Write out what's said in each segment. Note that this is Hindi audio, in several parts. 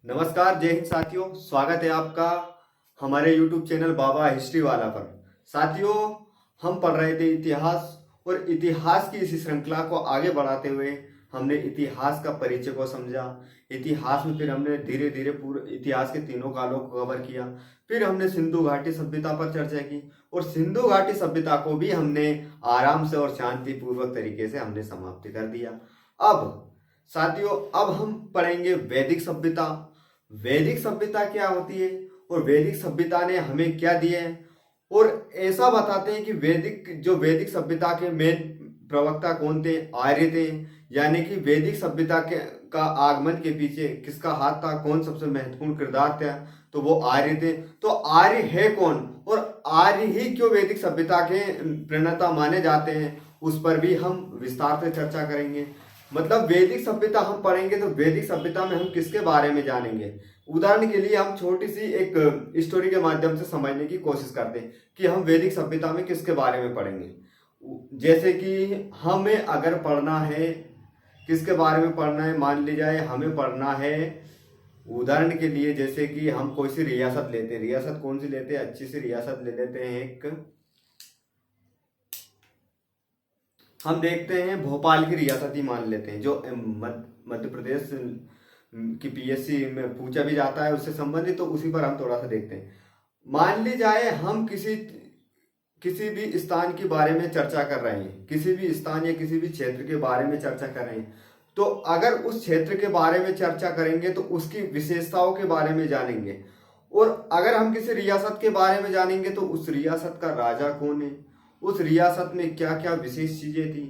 नमस्कार, जय हिंद साथियों। स्वागत है आपका हमारे YouTube चैनल बाबा हिस्ट्री वाला पर। साथियों, हम पढ़ रहे थे इतिहास और इतिहास की इसी श्रृंखला को आगे बढ़ाते हुए हमने इतिहास का परिचय को समझा। इतिहास में फिर हमने धीरे धीरे पूरे इतिहास के तीनों कालों को कवर किया। फिर हमने सिंधु घाटी सभ्यता पर चर्चा की और सिंधु घाटी सभ्यता को भी हमने आराम से और शांतिपूर्वक तरीके से हमने समाप्त कर दिया। अब साथियों, अब हम पढ़ेंगे वैदिक सभ्यता। वैदिक सभ्यता क्या होती है और वैदिक सभ्यता ने हमें क्या दिया है, और ऐसा बताते हैं कि वैदिक सभ्यता के मेन प्रवक्ता कौन थे? आर्य थे। यानी कि वैदिक सभ्यता के का आगमन के पीछे किसका हाथ था, कौन सबसे महत्वपूर्ण किरदार था? तो वो आर्य थे। तो आर्य है कौन और आर्य ही क्यों वैदिक सभ्यता के प्रणेता माने जाते हैं, उस पर भी हम विस्तार से चर्चा करेंगे। मतलब वैदिक सभ्यता हम पढ़ेंगे तो वैदिक सभ्यता में हम किसके बारे में जानेंगे। उदाहरण के लिए हम छोटी सी एक स्टोरी के माध्यम से समझने की कोशिश करते हैं कि हम वैदिक सभ्यता में किसके बारे में पढ़ेंगे। जैसे कि हमें अगर पढ़ना है, किसके बारे में पढ़ना है, मान ली जाए हमें पढ़ना है, उदाहरण के लिए जैसे कि हम कोई सी रियासत लेते हैं। रियासत कौन सी लेते हैं? अच्छी सी रियासत ले लेते हैं एक। हम देखते हैं भोपाल की रियासत ही मान लेते हैं, जो मध्य प्रदेश की पीएससी में पूछा भी जाता है उससे संबंधित, तो उसी पर हम थोड़ा सा देखते हैं। मान ली जाए हम किसी किसी भी स्थान के बारे में चर्चा कर रहे हैं, किसी भी स्थान या किसी भी क्षेत्र के बारे में चर्चा कर रहे हैं, तो अगर उस क्षेत्र के बारे में चर्चा करेंगे तो उसकी विशेषताओं के बारे में जानेंगे। और अगर हम किसी रियासत के बारे में जानेंगे तो उस रियासत का राजा कौन है, उस रियासत में क्या क्या विशेष चीजें थी,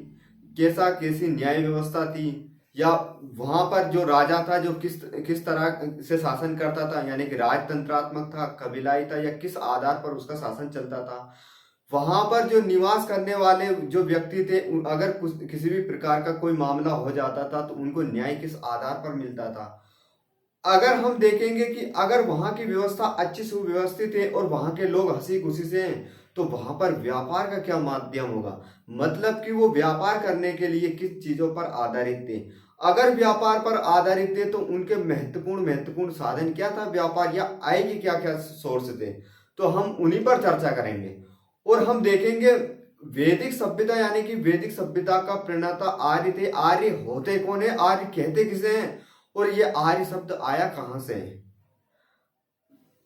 कैसी न्याय व्यवस्था थी, या वहां पर जो राजा था जो किस किस तरह से शासन करता था, यानी कि राजतंत्रात्मक था, कबीलाई था, या किस आधार पर उसका शासन चलता था। वहां पर जो निवास करने वाले जो व्यक्ति थे, अगर किसी भी प्रकार का कोई मामला हो जाता था तो उनको न्याय किस आधार पर मिलता था। अगर हम देखेंगे कि अगर वहां की व्यवस्था अच्छी सुव्यवस्थित है और वहां के लोग हंसी खुशी से हैं, तो वहां पर व्यापार का क्या माध्यम होगा, मतलब कि वो व्यापार करने के लिए किस चीजों पर आधारित थे। अगर व्यापार पर आधारित थे तो उनके महत्वपूर्ण साधन क्या था व्यापार, या आय के क्या क्या सोर्स थे, तो हम उन्हीं पर चर्चा करेंगे। और हम देखेंगे वैदिक सभ्यता, यानी कि वैदिक सभ्यता का प्रणेता आर्य थे। आर्य होते कौन है, आर्य कहते किसे हैं, और ये आर्य शब्द आया कहां से है।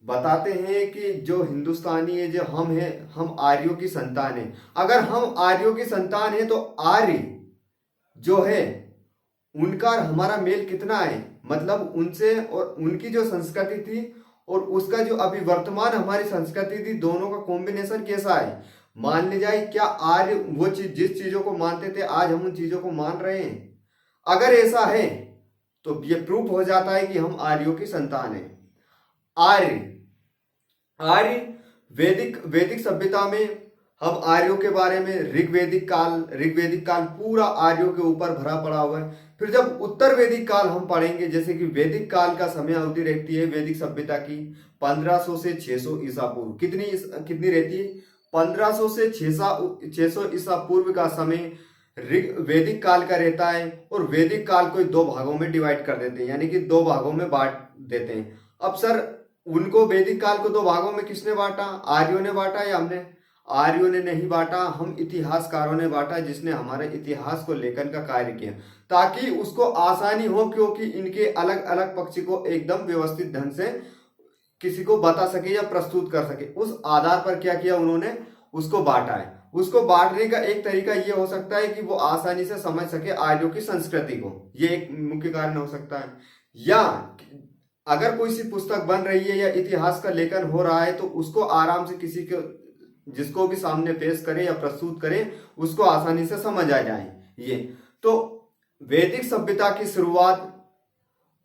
बताते हैं कि जो हिंदुस्तानी है, जो हम हैं, हम आर्यों की संतान है। अगर हम आर्यों की संतान है तो आर्य जो है उनका हमारा मेल कितना है, मतलब उनसे और उनकी जो संस्कृति थी और उसका जो अभी वर्तमान हमारी संस्कृति थी, दोनों का कॉम्बिनेशन कैसा है। मान ली जाए क्या आर्य वो चीज जिस चीजों को मानते थे आज हम उन चीजों को मान रहे हैं? अगर ऐसा है तो ये प्रूफ हो जाता है कि हम आर्यों की संतान हैं। आर्य आर्य वैदिक वैदिक सभ्यता में हम आर्यों के बारे में ऋग्वेदिक काल पूरा आर्यों के ऊपर भरा पड़ा हुआ है। फिर जब उत्तर वैदिक काल हम पढ़ेंगे, जैसे कि वैदिक काल का समय अवधि रहती है वैदिक सभ्यता की 1500 से 600 ईसा पूर्व। कितनी रहती है? 1500 से 600 ईसा पूर्व का समय वैदिक काल का रहता है। और वैदिक काल को दो भागों में डिवाइड कर देते हैं, यानी कि दो भागों में बांट देते हैं। अब सर, उनको वैदिक काल को दो भागों में किसने बांटा? आर्यों ने बांटा या हमने? आर्यों ने नहीं बांटा, हम इतिहासकारों ने बांटा, जिसने हमारे इतिहास को लेखन का कार्य किया ताकि उसको आसानी हो, क्योंकि इनके अलग अलग पक्ष को एकदम व्यवस्थित ढंग से किसी को बता सके या प्रस्तुत कर सके। उस आधार पर क्या किया उन्होंने, उसको बांटा है। उसको बांटने का एक तरीका ये हो सकता है कि वो आसानी से समझ सके आर्यों की संस्कृति को, ये एक मुख्य कारण हो सकता है। या अगर कोई सी पुस्तक बन रही है या इतिहास का लेखन हो रहा है तो उसको आराम से किसी को जिसको भी सामने पेश करे या प्रस्तुत करे उसको आसानी से समझ आ जाए। ये तो वैदिक सभ्यता की शुरुआत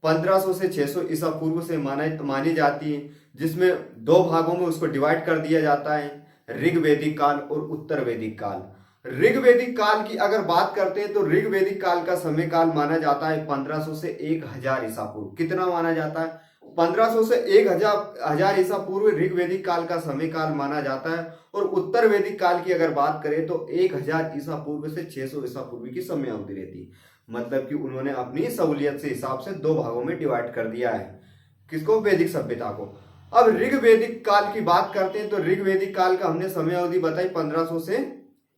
1500 से 600 ईसा पूर्व से मानी जाती है, जिसमें दो भागों में उसको डिवाइड कर दिया जाता है, ऋग्वेदिक काल और उत्तर वैदिक काल। ऋग्वेदिक काल की अगर बात करते हैं तो ऋग्वेदिक काल का समय काल माना जाता है 1500 से 1000 ईसा पूर्व। कितना माना जाता है? 1500 से 1000 ईसा पूर्व ऋग्वेदिक काल का समय काल माना जाता है। और उत्तर वैदिक काल की अगर बात करें तो 1000 ईसा पूर्व से 600 ईसा पूर्व की समय अवधि रहती है। मतलब कि उन्होंने अपनी सहूलियत से हिसाब से दो भागों में डिवाइड कर दिया है। किसको? वैदिक सभ्यता को। अब ऋग वैदिक काल की बात करते हैं तो ऋग वैदिक काल का हमने समय अवधि बताई 1500 से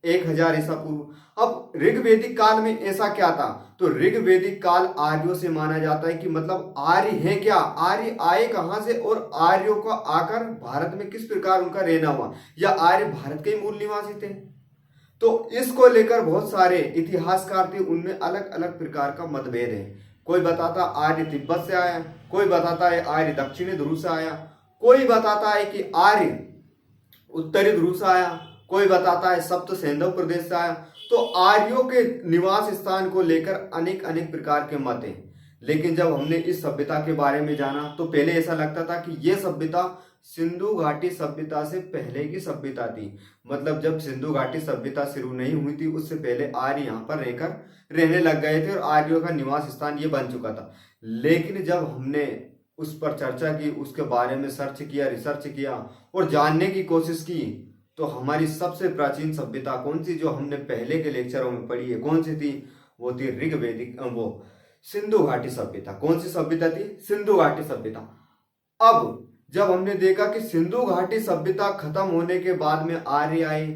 1000 ईसा पूर्व। अब ऋग वैदिक काल में ऐसा क्या था? तो ऋग वैदिक काल आर्यों से माना जाता है कि मतलब आर्य है क्या, आर्य आए कहां से और आर्यों को आकर भारत में किस प्रकार उनका रहना हुआ, या आर्य भारत के ही मूल निवासी थे। तो इसको लेकर बहुत सारे इतिहासकार थे, उनमें अलग अलग प्रकार का मतभेद है। कोई बताता आर्य तिब्बत से आया, कोई बताता है आर्य दक्षिणी ध्रुव से आया, कोई बताता है कि आर्य उत्तरी ध्रुव से आया, कोई बताता है सप्त सैंधव प्रदेश से आया। तो आर्यों के निवास स्थान को लेकर अनेक अनेक प्रकार के मत हैं। लेकिन जब हमने इस सभ्यता के बारे में जाना तो पहले ऐसा लगता था कि यह सभ्यता सिंधु घाटी सभ्यता से पहले की सभ्यता थी। मतलब जब सिंधु घाटी सभ्यता शुरू नहीं हुई थी उससे पहले आर्य यहाँ पर रहने लग गए थे और आर्यों का निवास स्थान ये बन चुका था। लेकिन जब हमने उस पर चर्चा की, उसके बारे में सर्च किया, रिसर्च किया और जानने की कोशिश की, तो हमारी सबसे प्राचीन सभ्यता कौन सी जो हमने पहले के लेक्चरों में पढ़ी है, कौन सी थी? वो थी ऋग वैदिक, वो सिंधु घाटी सभ्यता। कौन सी सभ्यता थी? सिंधु घाटी सभ्यता। अब जब हमने देखा कि सिंधु घाटी सभ्यता खत्म होने के बाद में आर्य आए,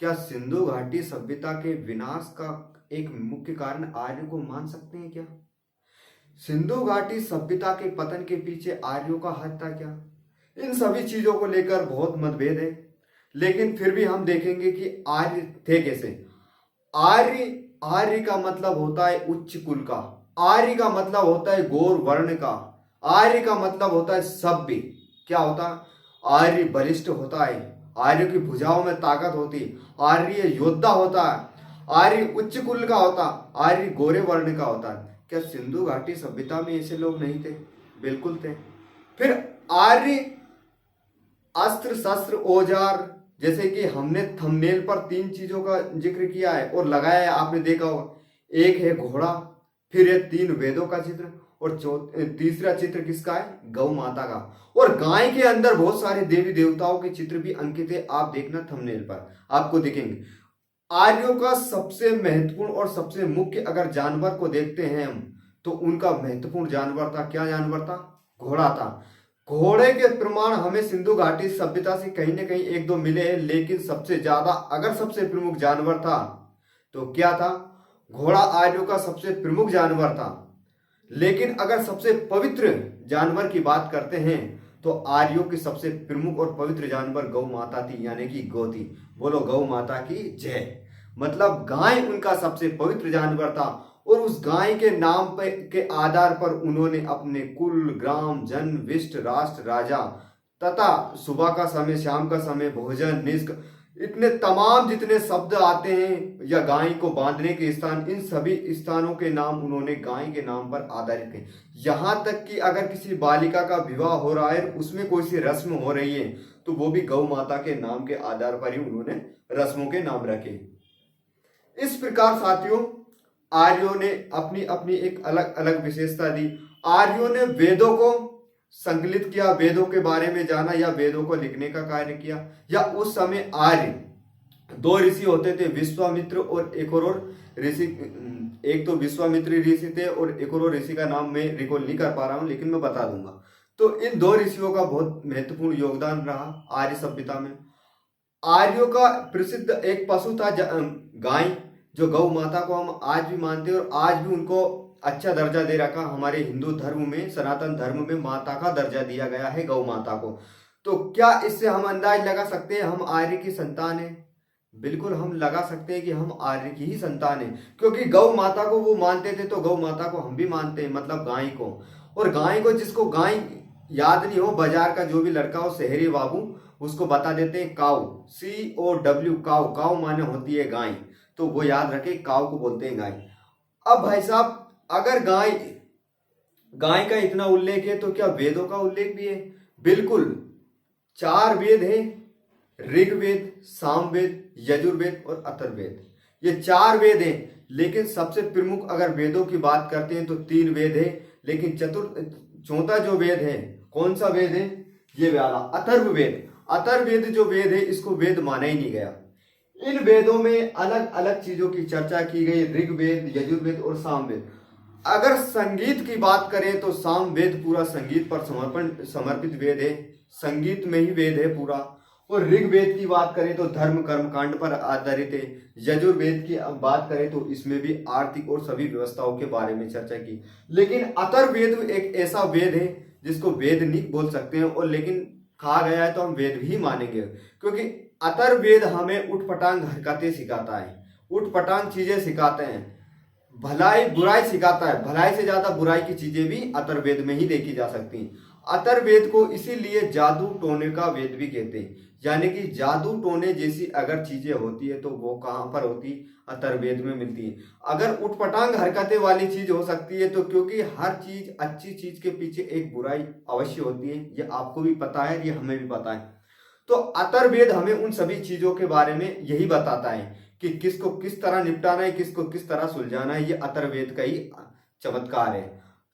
क्या सिंधु घाटी सभ्यता के विनाश का एक मुख्य कारण आर्यों को मान सकते हैं क्या? सिंधु घाटी सभ्यता के पतन के पीछे आर्यों का हाथ था क्या? इन सभी चीजों को लेकर बहुत मतभेद है। लेकिन फिर भी हम देखेंगे कि आर्य थे कैसे। आर्य का मतलब होता है उच्च कुल का, आर्य का मतलब होता है गौर वर्ण का, आर्य का मतलब होता है सभ्य। क्या होता है? आर्य बलिष्ठ होता है, आर्य की भुजाओं में ताकत होती, आर्य योद्धा होता है, आर्य उच्च कुल का होता, आर्य गोरे वर्ण का होता है। क्या सिंधु घाटी सभ्यता में ऐसे लोग नहीं थे? बिल्कुल थे। फिर आर्य अस्त्र शस्त्र औजार, जैसे कि हमने थंबनेल पर 3 चीजों का जिक्र किया है और लगाया है, आपने देखा होगा। एक है घोड़ा, फिर है 3 वेदों का चित्र और तीसरा चित्र किसका है? गौ माता का। और गाय के अंदर बहुत सारे देवी देवताओं के चित्र भी अंकित है, आप देखना थंबनेल पर आपको दिखेंगे। आर्यों का सबसे महत्वपूर्ण और सबसे मुख्य अगर जानवर को देखते हैं हम, तो उनका महत्वपूर्ण जानवर था, क्या जानवर था? घोड़ा था। घोड़े के प्रमाण हमें सिंधु घाटी सभ्यता से कहीं ना कहीं 1-2 मिले हैं, लेकिन सबसे ज्यादा अगर सबसे प्रमुख जानवर था तो क्या था? घोड़ा आर्यों का सबसे प्रमुख जानवर था। लेकिन अगर सबसे पवित्र जानवर की बात करते हैं तो आर्यों की सबसे प्रमुख और पवित्र जानवर गौ माता थी, यानी कि गौ थी। बोलो गौ माता की जय। मतलब गाय उनका सबसे पवित्र जानवर था और उस गाय के नाम पे के आधार पर उन्होंने अपने कुल, ग्राम, जन, विष्ट, राष्ट्र, राजा तथा सुबह का समय, शाम का समय, भोजन, निष्क, इतने तमाम जितने शब्द आते हैं या गाय को बांधने के स्थान, इन सभी स्थानों के नाम उन्होंने गाय के नाम पर आधारित थे। यहां तक कि अगर किसी बालिका का विवाह हो रहा है, उसमें कोई सी रस्म हो रही है, तो वो भी गौ माता के नाम के आधार पर ही उन्होंने रस्मों के नाम रखे। इस प्रकार साथियों आर्यों ने अपनी अपनी एक अलग अलग विशेषता दी। आर्यों ने वेदों को संकलित किया, वेदों के बारे में जाना या वेदों को लिखने का कार्य किया। या उस समय आर्य 2 ऋषि होते थे, विश्वामित्र और एक और ऋषि। एक तो विश्वामित्र ऋषि थे और एक और ऋषि का नाम मैं रिकॉल नहीं कर पा रहा हूं, लेकिन मैं बता दूंगा। तो इन 2 ऋषियों का बहुत महत्वपूर्ण योगदान रहा आर्य सभ्यता में। आर्यों का प्रसिद्ध एक पशु था गाय, जो गौ माता को हम आज भी मानते हैं और आज भी उनको अच्छा दर्जा दे रखा। हमारे हिंदू धर्म में, सनातन धर्म में माता का दर्जा दिया गया है गौ माता को। तो क्या इससे हम अंदाज लगा सकते हैं हम आर्य की संतान हैं? बिल्कुल हम लगा सकते हैं कि हम आर्य की ही संतान हैं, क्योंकि गौ माता को वो मानते थे तो गौ माता को हम भी मानते हैं, मतलब गाय को। और गाय को, जिसको गाय याद नहीं हो, बाजार का जो भी लड़का हो, शहरी बाबू, उसको बता देते हैं काऊ, COW, काऊ। काऊ माने होती है गाय, तो वो याद रखे, काऊ को बोलते हैं गाय। अब भाई साहब, अगर गाय का इतना उल्लेख है तो क्या वेदों का उल्लेख भी है? बिल्कुल। 4 वेद हैं, ऋग्वेद, सामवेद, यजुर्वेद और अथर्ववेद। ये 4 वेद हैं, लेकिन सबसे प्रमुख अगर वेदों की बात करते हैं तो 3 वेद है। लेकिन चौथा जो वेद है, कौन सा वेद है? ये वाला अथर्ववेद। अथर्ववेद जो वेद है, इसको वेद माना ही नहीं गया। इन वेदों में अलग अलग चीजों की चर्चा की गई, ऋग्वेद, यजुर्वेद और सामवेद। अगर संगीत की बात करें तो साम वेद पूरा संगीत पर समर्पित वेद है, संगीत में ही वेद है पूरा। और ऋग्वेद की बात करें तो धर्म कर्म कांड पर आधारित है। यजुर्वेद की अब बात करें तो इसमें भी आर्थिक और सभी व्यवस्थाओं के बारे में चर्चा की। लेकिन अथर्ववेद एक ऐसा वेद है जिसको वेद नहीं बोल सकते हैं, और लेकिन कहा गया है तो हम वेद भी मानेंगे, क्योंकि अथर्ववेद हमें उठपटांग हरकतें सिखाता है, उठपटांग चीजें सिखाते हैं, भलाई बुराई सिखाता है। भलाई से ज्यादा बुराई की चीजें भी अथर्ववेद में ही देखी जा सकती हैं। अथर्ववेद को इसीलिए जादू टोने का वेद भी कहते हैं, यानी कि जादू टोने जैसी अगर चीजें होती है तो वो कहाँ पर होती, अथर्ववेद में मिलती है। अगर उठपटांग हरकतें वाली चीज हो सकती है तो क्योंकि हर चीज, अच्छी चीज के पीछे एक बुराई अवश्य होती है, ये आपको भी पता है, ये हमें भी पता है। तो अथर्ववेद हमें उन सभी चीजों के बारे में यही बताता है कि किसको किस तरह निपटाना है, किसको किस तरह सुलझाना है। ये अथर्ववेद का ही चमत्कार है।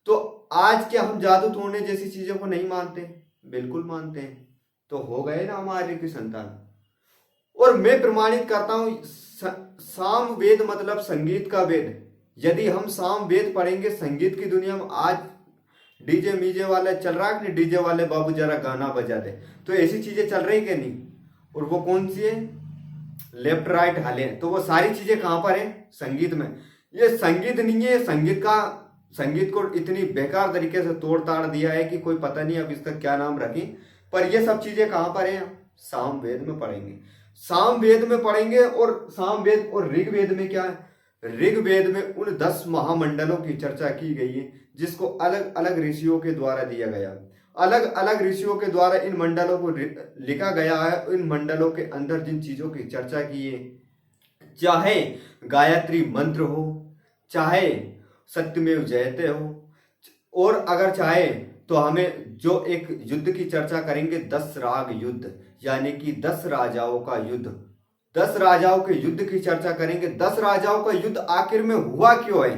तो आज क्या हम जादू टोने जैसी चीजों को नहीं मानते? बिल्कुल मानते हैं। तो हो गए ना हम आर्य की संतान। और मैं प्रमाणित करता हूं, साम वेद मतलब संगीत का वेद। यदि हम साम वेद पढ़ेंगे, संगीत की दुनिया में आज डीजे मीजे वाला चल रहा है कि डीजे वाले बाबू जरा गाना बजा दे, तो ऐसी चीजें चल रही कि नहीं? और वो कौन सी है? लेफ्ट राइट हाले। तो वो सारी चीजें कहां पर है? संगीत में। ये संगीत नहीं है, संगीत को इतनी बेकार तरीके से तोड़ ताड़ दिया है कि कोई पता नहीं अब इसका क्या नाम रखें। पर ये सब चीजें कहां पर है? साम वेद में पढ़ेंगे, साम वेद में पढ़ेंगे। और साम वेद और ऋग्वेद में क्या है? ऋग्वेद में उन 10 महामंडलों की चर्चा की गई है, जिसको अलग अलग ऋषियों के द्वारा दिया गया। अलग अलग ऋषियों के द्वारा इन मंडलों को लिखा गया है। इन मंडलों के अंदर जिन चीजों की चर्चा की है, चाहे गायत्री मंत्र हो, चाहे सत्यमेव जयते हो, और अगर चाहे तो हमें जो एक युद्ध की चर्चा करेंगे, 10 राग युद्ध, यानी कि 10 राजाओं का युद्ध, 10 राजाओं के युद्ध की चर्चा करेंगे। 10 राजाओं का युद्ध आखिर में हुआ क्यों है,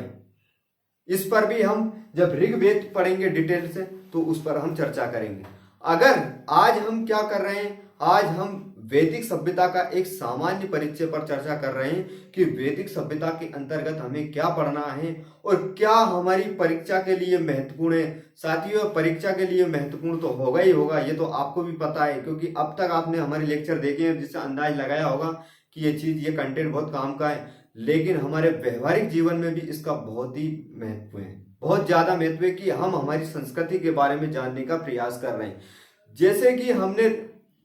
इस पर भी हम जब ऋग्वेद पढ़ेंगे डिटेल से तो उस पर हम चर्चा करेंगे। अगर आज हम क्या कर रहे हैं, आज हम वैदिक सभ्यता का एक सामान्य परिचय पर चर्चा कर रहे हैं कि वैदिक सभ्यता के अंतर्गत हमें क्या पढ़ना है और क्या हमारी परीक्षा के लिए महत्वपूर्ण है। साथियों, परीक्षा के लिए महत्वपूर्ण तो होगा ही होगा, ये तो आपको भी पता है, क्योंकि अब तक आपने हमारे लेक्चर देखे हैं, जिससे अंदाज लगाया होगा कि ये चीज, ये कंटेंट बहुत काम का है। लेकिन हमारे व्यवहारिक जीवन में भी इसका बहुत ही महत्व है, बहुत ज्यादा महत्व है कि हम हमारी संस्कृति के बारे में जानने का प्रयास कर रहे हैं। जैसे कि हमने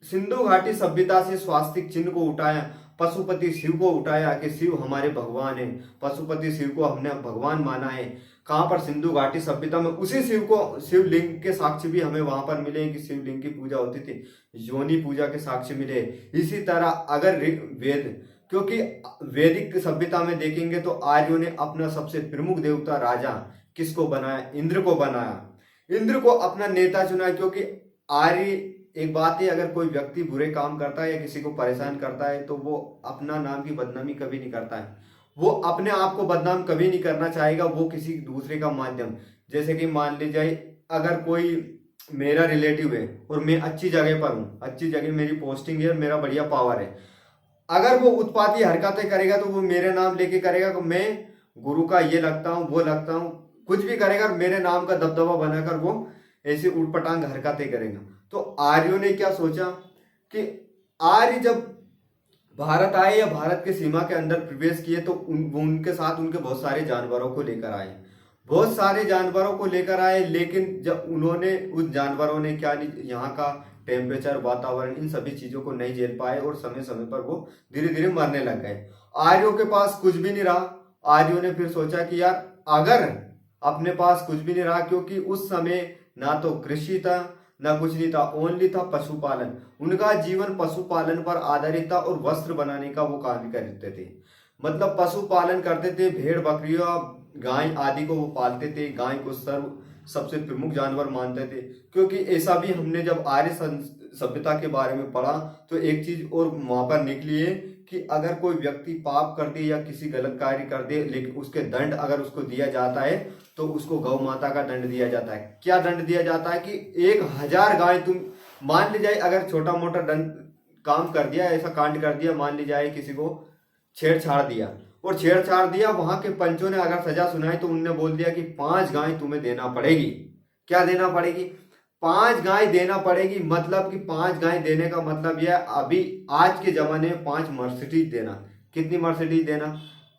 सिंधु घाटी सभ्यता से स्वास्तिक चिन्ह को उठाया, पशुपति शिव को उठाया कि शिव हमारे भगवान है, पशुपति शिव को हमने भगवान माना है। कहां पर? सिंधु घाटी सभ्यता में। उसी शिव को, शिवलिंग के साक्ष्य भी हमें वहां पर मिले कि शिवलिंग की पूजा होती थी, योनि पूजा के साक्ष्य मिले। इसी तरह अगर वेद, क्योंकि वैदिक सभ्यता में देखेंगे तो आर्यों ने अपना सबसे प्रमुख देवता राजा किसको बनाया? इंद्र को बनाया। इंद्र को अपना नेता चुना, क्योंकि आर्य, एक बात है, अगर कोई व्यक्ति बुरे काम करता है या किसी को परेशान करता है तो वो अपना नाम की बदनामी कभी नहीं करता है, वो अपने आप को बदनाम कभी नहीं करना चाहेगा, वो किसी दूसरे का माध्यम। जैसे कि मान लीजिए अगर कोई मेरा रिलेटिव है और मैं अच्छी जगह पर हूँ, अच्छी जगह मेरी पोस्टिंग है, मेरा बढ़िया पावर है, अगर वो उत्पाती हरकतें करेगा तो वो मेरे नाम लेके करेगा कि मैं गुरु का ये लगता हूँ, वो लगता हूँ, कुछ भी करेगा, मेरे नाम का दबदबा बनाकर वो ऐसी उठपटांग हरकतें करेगा। तो आर्यों ने क्या सोचा कि आर्य जब भारत आए या भारत के सीमा के अंदर प्रवेश किए तो उनके साथ उनके बहुत सारे जानवरों को लेकर आए, बहुत सारे जानवरों को लेकर आए। लेकिन जब उन्होंने, उस जानवरों ने क्या, यहाँ का टेम्परेचर, वातावरण, इन सभी चीजों को नहीं झेल पाए और समय समय पर वो धीरे धीरे मरने लग गए। आर्यों के पास कुछ भी नहीं रहा। आर्यों ने फिर सोचा कि यार अगर अपने पास कुछ भी नहीं रहा, क्योंकि उस समय ना तो कृषि था ना कुछ नहीं था, ओनली था पशुपालन। उनका जीवन पशुपालन पर आधारित था और वस्त्र बनाने का वो काम करते थे, मतलब पशुपालन करते थे, भेड़ बकरियों गाय आदि को वो पालते थे। गाय को सबसे प्रमुख जानवर मानते थे, क्योंकि ऐसा भी हमने जब आर्य सभ्यता के बारे में पढ़ा तो एक चीज और वहां पर निकली है कि अगर कोई व्यक्ति पाप कर दे या किसी गलत कार्य कर दे, लेकिन उसके दंड अगर उसको दिया जाता है तो उसको गौ माता का दंड दिया जाता है। क्या दंड दिया जाता है कि 1000 गाय, तुम मान ली जाए अगर छोटा मोटा दंड काम कर दिया, ऐसा कांड कर दिया, मान ली जाए किसी को छेड़छाड़ दिया और छेड़छाड़ दिया, वहां के पंचों ने अगर सजा सुनाई तो उनने बोल दिया कि 5 गाय तुम्हें देना पड़ेगी। क्या देना पड़ेगी? 5 गाय देना पड़ेगी। मतलब कि 5 गाय देने का मतलब यह अभी आज के जमाने में 5 मर्सिडीज देना। कितनी मर्सिडीज देना?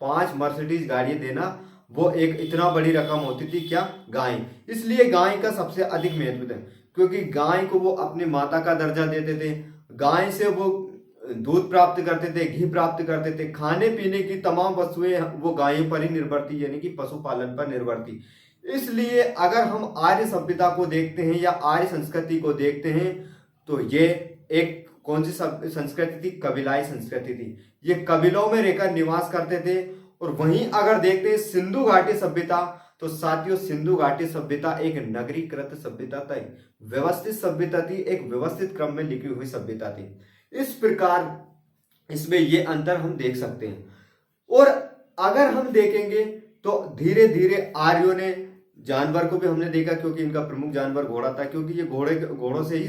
5 मर्सिडीज गाड़ी देना। वो एक इतना बड़ी रकम होती थी क्या? गाय। इसलिए गाय का सबसे अधिक महत्व था, क्योंकि गाय को वो अपने माता का दर्जा देते थे। गाय से वो दूध प्राप्त करते थे, घी प्राप्त करते थे। खाने पीने की तमाम वस्तुएं वो गायों पर ही निर्भर थी, यानी कि पशुपालन पर निर्भर थी। इसलिए अगर हम आर्य सभ्यता को देखते हैं या आर्य संस्कृति को देखते हैं तो ये एक कौन सी संस्कृति थी? कबीलाई संस्कृति थी। ये कबीलों में रहकर निवास करते थे। और वहीं अगर देखते हैं सिंधु घाटी सभ्यता, तो साथियों सिंधु घाटी सभ्यता एक नगरीकृत सभ्यता थी, व्यवस्थित सभ्यता थी, एक व्यवस्थित क्रम में लिखी हुई सभ्यता थी। इस प्रकार इसमें ये अंतर हम देख सकते हैं। और अगर हम देखेंगे तो धीरे धीरे आर्यों ने जानवर को भी हमने देखा, क्योंकि इनका प्रमुख जानवर घोड़ा था, क्योंकि ये घोड़ों से ही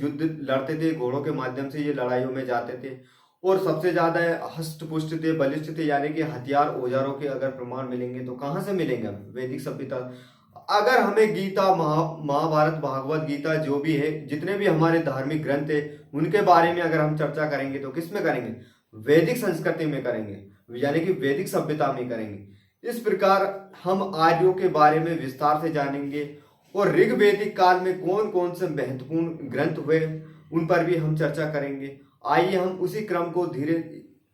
युद्ध लड़ते थे, घोड़ों के माध्यम से ये लड़ाइयों में जाते थे। और सबसे ज्यादा हष्ट पुष्ट थे, बलिष्ठ थे, यानी कि हथियार औजारों के अगर प्रमाण मिलेंगे तो कहाँ से मिलेंगे? वैदिक सभ्यता। अगर हमें गीता, महाभारत, भागवत गीता, जो भी है, जितने भी हमारे धार्मिक ग्रंथ है, उनके बारे में अगर हम चर्चा करेंगे तो किस में करेंगे? वैदिक संस्कृति में करेंगे, यानी कि वैदिक सभ्यता में करेंगे। इस प्रकार हम आर्यों के बारे में विस्तार से जानेंगे। और ऋग्वैदिक काल में कौन कौन से महत्वपूर्ण ग्रंथ हुए उन पर भी हम चर्चा करेंगे। आइए हम उसी क्रम को धीरे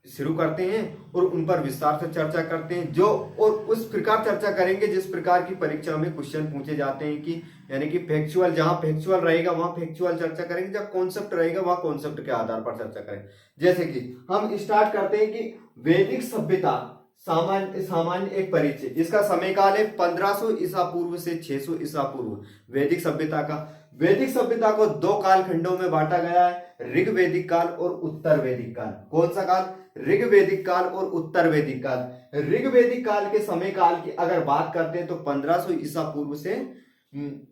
शुरू करते हैं और उन पर विस्तार से चर्चा करते हैं, जो और उस प्रकार चर्चा करेंगे जिस प्रकार की परीक्षा में क्वेश्चन पूछे जाते हैं, कि यानी कि फैक्चुअल, जहां फैक्चुअल रहेगा वहां फैक्चुअल चर्चा करेंगे, जब कॉन्सेप्ट रहेगा वहां कॉन्सेप्ट के आधार पर चर्चा करेंगे। जैसे कि हम स्टार्ट करते हैं कि वैदिक सभ्यता सामान्य एक परिचय। इसका समय काल है 1500 ईसा पूर्व से 600 ईसा पूर्व। वैदिक सभ्यता को 2 कालखंडों में बांटा गया है, ऋग्वैदिक काल और उत्तर वैदिक काल। कौन सा काल? ऋग्वैदिक काल और उत्तर वैदिक काल। ऋग्वैदिक काल के समय काल की अगर बात करते हैं तो 1500 ईसा पूर्व से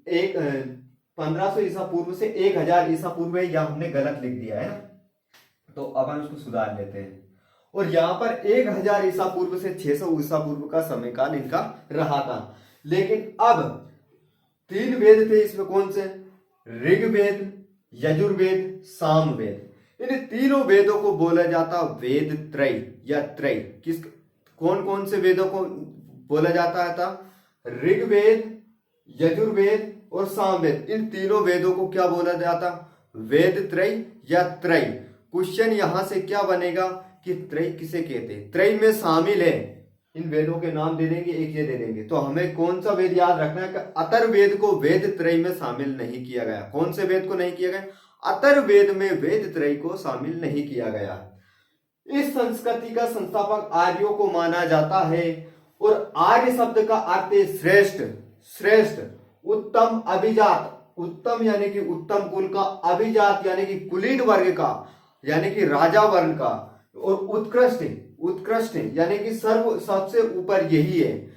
1500 ईसा पूर्व से 1000 ईसा पूर्व है। यह हमने गलत लिख दिया है ना, तो अब हम उसको सुधार लेते हैं। और यहाँ पर 1000 ईसा पूर्व से 600 ईसा पूर्व का समय काल इनका रहा था। लेकिन अब 3 वेद थे इसमें, कौन से? ऋग्वेद, यजुर्वेद, सामवेद। इन तीनों वेदों को बोला जाता वेद त्रय या त्रय। कौन कौन से वेदों को बोला जाता था? ऋग्वेद, यजुर्वेद और सामवेद। इन तीनों वेदों को क्या बोला जाता? वेद त्रय या त्रय। क्वेश्चन यहां से क्या बनेगा कि त्रय किसे कहते हैं? त्रय में शामिल है, इन वेदों के नाम दे देंगे, एक ये दे देंगे। तो हमें कौन सा वेद याद रखना है कि अथर्ववेद को वेद त्रय में शामिल नहीं किया गया। कौन से वेद को नहीं किया गया? अथर्ववेद में वेद त्रय को शामिल नहीं किया गया। इस संस्कृति का संस्थापक आर्यों को माना जाता है। और आर्य शब्द का अर्थ है श्रेष्ठ, श्रेष्ठ, उत्तम, अभिजात। उत्तम यानी कि उत्तम कुल का, अभिजात यानी कि कुलीन वर्ग का, यानी कि राजा वर्ण का, और उत्कृष्ट, उत्कृष्ट यानी कि सर्व, सबसे ऊपर यही है।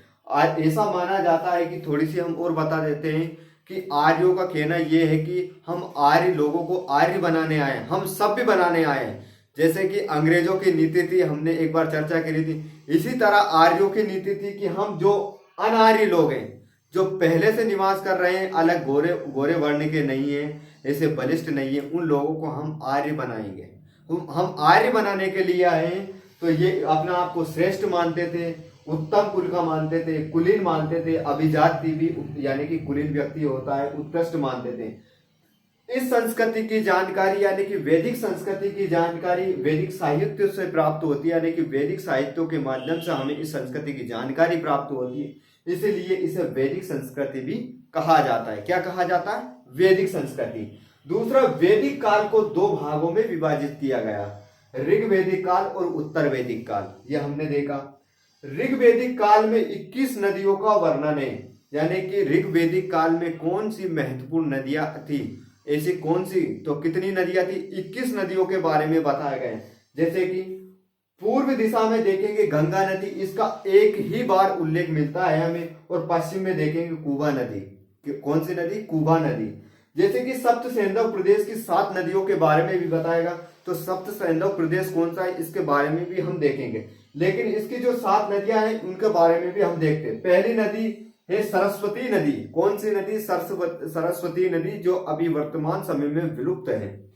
ऐसा माना जाता है कि थोड़ी सी हम और बता देते हैं कि आर्यों का कहना यह है कि हम आर्य लोगों को आर्य बनाने आए, हम सभ्य बनाने आए। जैसे कि अंग्रेजों की नीति थी, हमने एक बार चर्चा करी थी, इसी तरह आर्यों की नीति थी कि हम जो अनार्य लोग हैं, जो पहले से निवास कर रहे हैं, अलग गोरे वर्ण के नहीं है, ऐसे बलिष्ठ नहीं है, उन लोगों को हम आर्य बनाएंगे। हम आर्य बनाने के लिए आए हैं। तो ये अपना आप को श्रेष्ठ मानते थे, उत्तम कुल का मानते थे, कुलीन मानते थे, अभिजाति भी यानी कि कुलीन व्यक्ति होता है, उत्कृष्ट मानते थे। इस संस्कृति की जानकारी यानी कि वैदिक संस्कृति की जानकारी वैदिक साहित्य से प्राप्त होती है, यानी कि वैदिक साहित्यों के माध्यम से हमें इस संस्कृति की जानकारी प्राप्त होती है। इसीलिए इसे वैदिक संस्कृति भी कहा जाता है। क्या कहा जाता है? वैदिक संस्कृति। दूसरा, वैदिक काल को 2 भागों में विभाजित किया गया, ऋग्वैदिक काल और उत्तर वैदिक काल। यह हमने देखा। ऋग्वैदिक काल में 21 नदियों का वर्णन है, यानी कि ऋग्वैदिक काल में कौन सी महत्वपूर्ण नदियां थी, ऐसी कौन सी, तो कितनी नदियां थी? 21 नदियों के बारे में बताया गया है। जैसे कि पूर्व दिशा में देखेंगे गंगा नदी, इसका एक ही बार उल्लेख मिलता है हमें। और पश्चिम में देखेंगे कुबा नदी। कौन सी नदी? कुबा नदी। जैसे कि सप्त सैंधव प्रदेश की 7 नदियों के बारे में भी बताएगा। तो सप्त सैंधव प्रदेश कौन सा है, इसके बारे में भी हम देखेंगे। लेकिन इसकी जो 7 नदियां हैं उनके बारे में भी हम देखते हैं। पहली नदी है सरस्वती नदी। कौन सी नदी? सरस्वती नदी, जो अभी वर्तमान समय में विलुप्त है।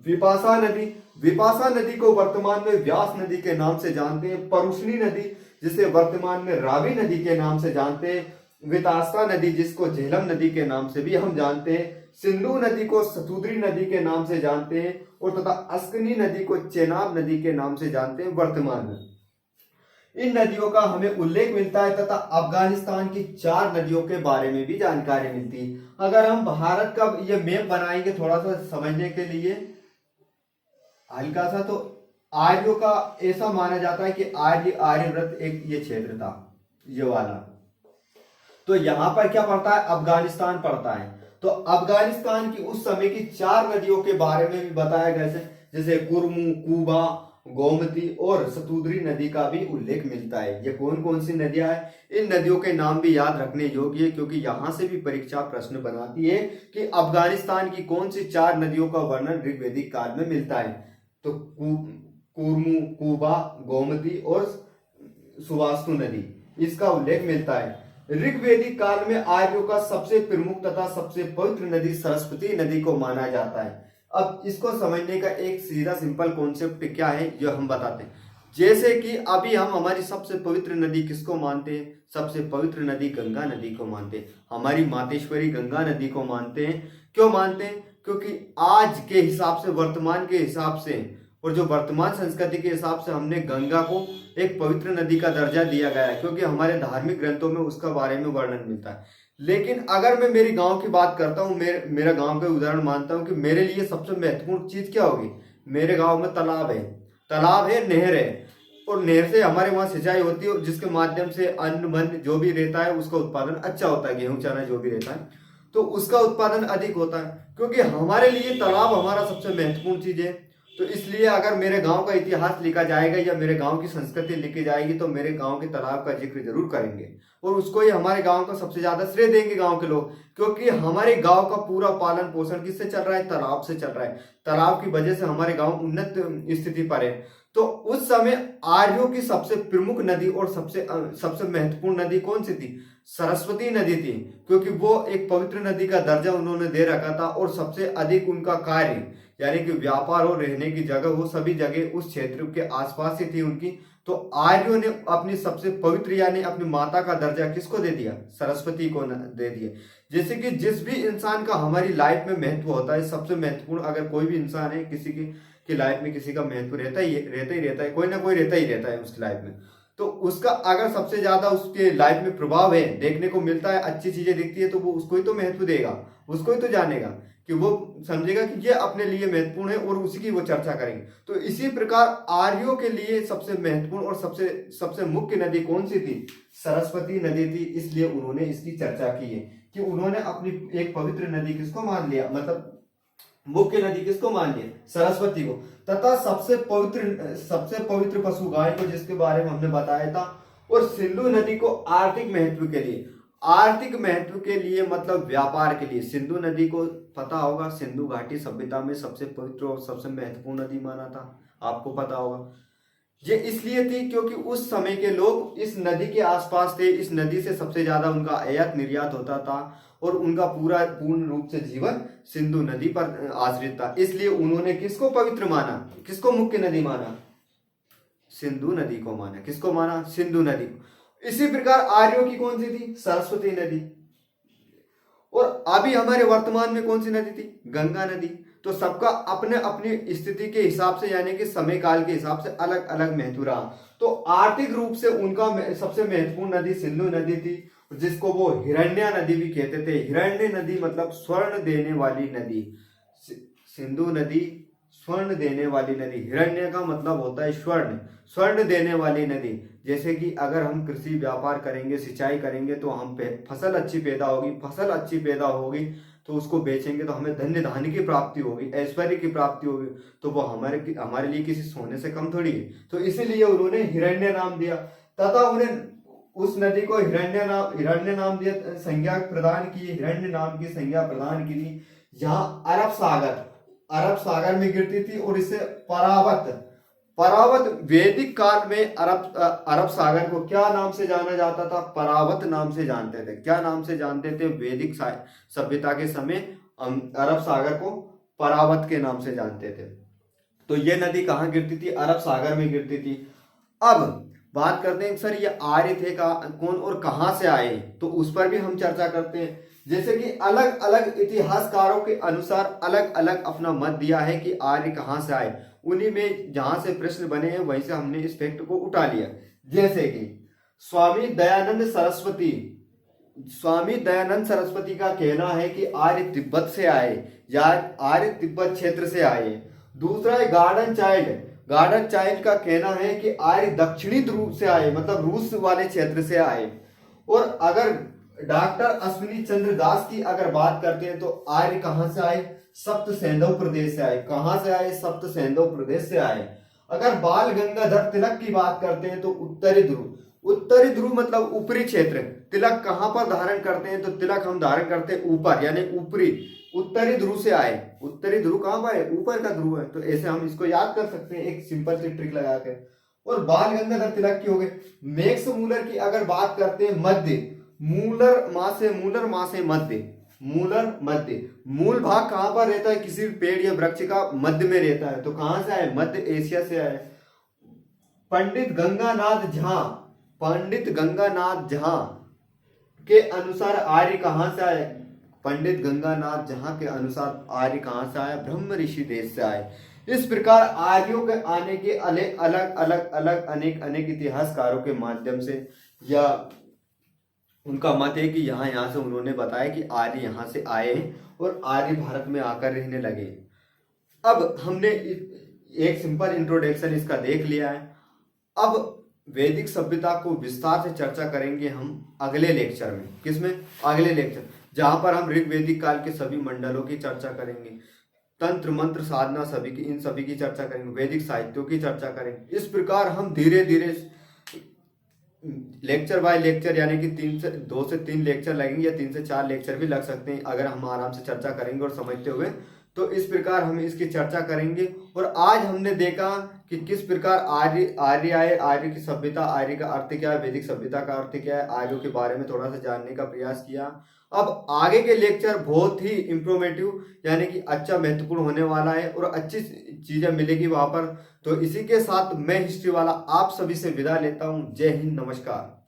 विपाशा नदी, विपाशा नदी को वर्तमान में व्यास नदी के नाम से जानते हैं। परुष्णी नदी, जिसे वर्तमान में रावी नदी के नाम से जानते हैं। वितास्ता नदी, जिसको झेलम नदी के नाम से भी हम जानते हैं। सिंधु नदी को शतुद्री नदी के नाम से जानते हैं, और तथा अस्कनी नदी को चेनाब नदी के नाम से जानते हैं वर्तमान में। इन नदियों का हमें उल्लेख मिलता है, तथा अफगानिस्तान की 4 नदियों के बारे में भी जानकारी मिलती है। अगर हम भारत का ये मैप बनाएंगे थोड़ा सा समझने के लिए हल्का सा, तो आर्यों का ऐसा माना जाता है कि आर्यव्रत एक ये क्षेत्र था, ये वाला। तो यहां पर क्या पड़ता है? अफगानिस्तान पड़ता है। तो अफगानिस्तान की उस समय की 4 नदियों के बारे में भी बताया गया है, जैसे कुरमू, कुबा, गोमती और शतुद्री नदी का भी उल्लेख मिलता है। ये कौन कौन सी नदियां हैं? इन नदियों के नाम भी याद रखने योग्य है, क्योंकि यहां से भी परीक्षा प्रश्न बनाती है कि अफगानिस्तान की कौन सी 4 नदियों का वर्णन ऋग्वेदिक काल में मिलता है। तो कुरमू, कुबा, गोमती और सुवास्तु नदी, इसका उल्लेख मिलता है। ऋग्वेदिक काल में आर्यों का सबसे प्रमुख तथा सबसे पवित्र नदी सरस्वती नदी को माना जाता है। अब इसको समझने का एक सीधा सिंपल कॉन्सेप्ट क्या है, जो हम बताते हैं। जैसे कि अभी हम हमारी सबसे पवित्र नदी किसको मानते हैं? सबसे पवित्र नदी गंगा नदी को मानते हैं। हमारी मातेश्वरी गंगा नदी को मानते हैं। क्यों मानते हैं? क्योंकि आज के हिसाब से, वर्तमान के हिसाब से, और जो वर्तमान संस्कृति के हिसाब से हमने गंगा को एक पवित्र नदी का दर्जा दिया गया है, क्योंकि हमारे धार्मिक ग्रंथों में उसका बारे में वर्णन मिलता है। लेकिन अगर मैं मेरी गांव की बात करता हूँ, मेरा गांव का उदाहरण मानता हूँ कि मेरे लिए सबसे महत्वपूर्ण चीज क्या होगी? मेरे गांव में तालाब है, नहर है, और नहर से हमारे वहां सिंचाई होती है, जिसके माध्यम से अन्न वन्न जो भी रहता है उसका उत्पादन अच्छा होता है। गेहूं चना जो भी रहता है, तो उसका उत्पादन अधिक होता है, क्योंकि हमारे लिए तालाब हमारा सबसे महत्वपूर्ण चीज है। तो इसलिए अगर मेरे गांव का इतिहास लिखा जाएगा या मेरे गांव की संस्कृति लिखी जाएगी, तो मेरे गांव के तालाब का जिक्र जरूर करेंगे, और उसको ही हमारे गांव का सबसे ज्यादा श्रेय देंगे गांव के लोग, क्योंकि हमारे गांव का पूरा पालन पोषण किससे चल रहा है? तालाब से चल रहा है। तालाब की वजह से हमारे गांव उन्नत स्थिति पर है। तो उस समय आर्यों की सबसे प्रमुख नदी और सबसे महत्वपूर्ण नदी कौन सी थी? सरस्वती नदी थी, क्योंकि वो एक पवित्र नदी का दर्जा उन्होंने दे रखा था, और सबसे अधिक उनका कार्य यानी कि व्यापार और रहने की जगह, वो सभी जगह उस क्षेत्र के आसपास ही थी उनकी। तो आर्यों ने अपनी सबसे पवित्र यानी अपनी माता का दर्जा किसको दे दिया? सरस्वती को दे दिया। जैसे कि जिस भी इंसान का हमारी लाइफ में महत्व होता है, सबसे महत्वपूर्ण, अगर कोई भी इंसान है, किसी की लाइफ में किसी का महत्व रहता ही रहता है, कोई ना कोई रहता ही रहता है उसकी लाइफ में। तो उसका अगर सबसे ज्यादा उसके लाइफ में प्रभाव है, देखने को मिलता है, अच्छी चीजें दिखती है, तो वो उसको ही तो महत्व देगा, उसको ही तो जानेगा, कि वो समझेगा कि ये अपने लिए महत्वपूर्ण है, और उसी की वो चर्चा करेंगे। तो इसी प्रकार आर्यों के लिए सबसे महत्वपूर्ण और सबसे मुख्य नदी कौन सी थी? सरस्वती नदी थी। इसलिए उन्होंने इसकी चर्चा की है कि उन्होंने अपनी एक पवित्र नदी किसको मान लिया, मतलब मुख्य नदी किसको मान लिया? सरस्वती को। तथा सबसे पवित्र पशु गाय को, जिसके बारे में हमने बताया था। और सिंधु नदी को आर्थिक महत्व के लिए मतलब व्यापार के लिए, सिंधु नदी को पता होगा, सिंधु घाटी सभ्यता में सबसे पवित्र और सबसे महत्वपूर्ण नदी माना था, आपको पता होगा। ये इसलिए थी क्योंकि उस समय के लोग इस नदी के आसपास थे, इस नदी से सबसे ज्यादा उनका आयात निर्यात होता था, और उनका पूर्ण रूप से जीवन सिंधु नदी पर आश्रित था। इसलिए उन्होंने किसको पवित्र माना, किसको मुख्य नदी माना? सिंधु नदी को माना। किसको माना? सिंधु नदी को। इसी प्रकार आर्यों की कौन सी थी? सरस्वती नदी। और अभी हमारे वर्तमान में कौन सी नदी थी? गंगा नदी। तो सबका अपने अपनी स्थिति के हिसाब से यानी कि समय काल के हिसाब से अलग अलग महत्व रहा। तो आर्थिक रूप से उनका सबसे महत्वपूर्ण नदी सिंधु नदी थी, जिसको वो हिरण्या नदी भी कहते थे। हिरण्य नदी मतलब स्वर्ण देने वाली नदी। सिंधु नदी स्वर्ण देने वाली नदी। हिरण्य का मतलब होता है स्वर्ण देने वाली नदी। जैसे कि अगर हम कृषि व्यापार करेंगे, सिंचाई करेंगे, तो हम फसल अच्छी पैदा होगी, तो उसको बेचेंगे तो हमें धन्य धान्य की प्राप्ति होगी, ऐश्वर्य की प्राप्ति होगी। तो वो हमारे लिए किसी सोने से कम थोड़ी है। तो इसीलिए उन्होंने हिरण्य नाम दिया, तथा उन्हें उस नदी को हिरण्य नाम दिया, संज्ञा प्रदान की, हिरण्य नाम की संज्ञा प्रदान की थी। यहाँ अरब सागर में गिरती थी, और इसे परावत वैदिक काल में अरब सागर को क्या नाम से जाना जाता था? परावत नाम से जानते थे। क्या नाम से जानते थे? वैदिक सभ्यता के समय अरब सागर को परावत के नाम से जानते थे। तो ये नदी कहाँ गिरती थी? अरब सागर में गिरती थी। अब बात करते हैं सर ये आर्य थे कौन और कहाँ से आए, तो उस पर भी हम चर्चा करते हैं। जैसे कि अलग अलग इतिहासकारों के अनुसार अलग अलग अपना मत दिया है कि आर्य कहाँ से आए। उन्हीं में जहां से प्रश्न बने हैं वहीं से हमने इस फैक्ट को उठा लिया। जैसे कि स्वामी दयानंद सरस्वती का कहना है कि आर्य तिब्बत से आए या आर्य तिब्बत क्षेत्र से आए। दूसरा है गार्डन चाइल्ड का कहना है कि आर्य दक्षिणी ध्रुव से आए, मतलब रूस वाले क्षेत्र से आए। और अगर डॉक्टर अश्विनी चंद्र दास की अगर बात करते हैं तो आर्य कहां से आए? सप्त सैंधव प्रदेश से आए। कहां से आए? सप्त सैंधव प्रदेश से आए। अगर बाल गंगाधर तिलक की बात करते हैं तो उत्तरी ध्रुव मतलब ऊपरी क्षेत्र। तिलक कहां पर धारण करते हैं? तो तिलक हम धारण करते हैं ऊपर, यानी ऊपरी उत्तरी ध्रुव से आए। उत्तरी ध्रुव कहां पर है? ऊपर का ध्रुव है। तो ऐसे हम इसको याद कर सकते हैं एक सिंपल सी ट्रिक लगा के। और बाल गंगाधर तिलक की हो गई। मैक्स मूलर की अगर बात करते हैं मध्य, मूलर माँ से मध्य। मूल भाग कहां पर रहता है? किसी भी पेड़ या वृक्ष का मध्य में रहता है। तो कहां से आए? मध्य एशिया से आए। पंडित गंगानाथ झा के अनुसार आर्य कहां से आए? पंडित गंगानाथ झा के अनुसार आर्य कहां से आया? ब्रह्म ऋषि देश से आए। इस प्रकार आर्यों के आने के अलग अनेक इतिहासकारों के माध्यम से या उनका मत है कि यहाँ से उन्होंने बताया कि आर्य यहाँ से आए और आर्य भारत में आकर रहने लगे। अब हमने एक सिंपल इंट्रोडक्शन इसका देख लिया है। अब वैदिक सभ्यता को विस्तार से चर्चा करेंगे हम अगले लेक्चर में। किसमें? अगले लेक्चर, जहां पर हम ऋग वैदिक काल के सभी मंडलों की चर्चा करेंगे, तंत्र मंत्र साधना इन सभी की चर्चा करेंगे, वैदिक साहित्यों की चर्चा करेंगे। इस प्रकार हम धीरे धीरे लेक्चर बाय लेक्चर, यानी कि 2 से 3 लेक्चर लगेंगे या 3 से 4 लेक्चर भी लग सकते हैं अगर हम आराम से चर्चा करेंगे और समझते हुए। तो इस प्रकार हम इसकी चर्चा करेंगे। और आज हमने देखा कि किस प्रकार आर्य आए, आर्य की सभ्यता, आर्य का अर्थ क्या है, वैदिक सभ्यता का अर्थ क्या है, आर्यों के बारे में थोड़ा सा जानने का प्रयास किया। अब आगे के लेक्चर बहुत ही इंफॉर्मेटिव यानी कि अच्छा महत्वपूर्ण होने वाला है और अच्छी चीजें मिलेगी वहां पर। तो इसी के साथ मैं हिस्ट्री वाला आप सभी से विदा लेता हूं। जय हिंद, नमस्कार।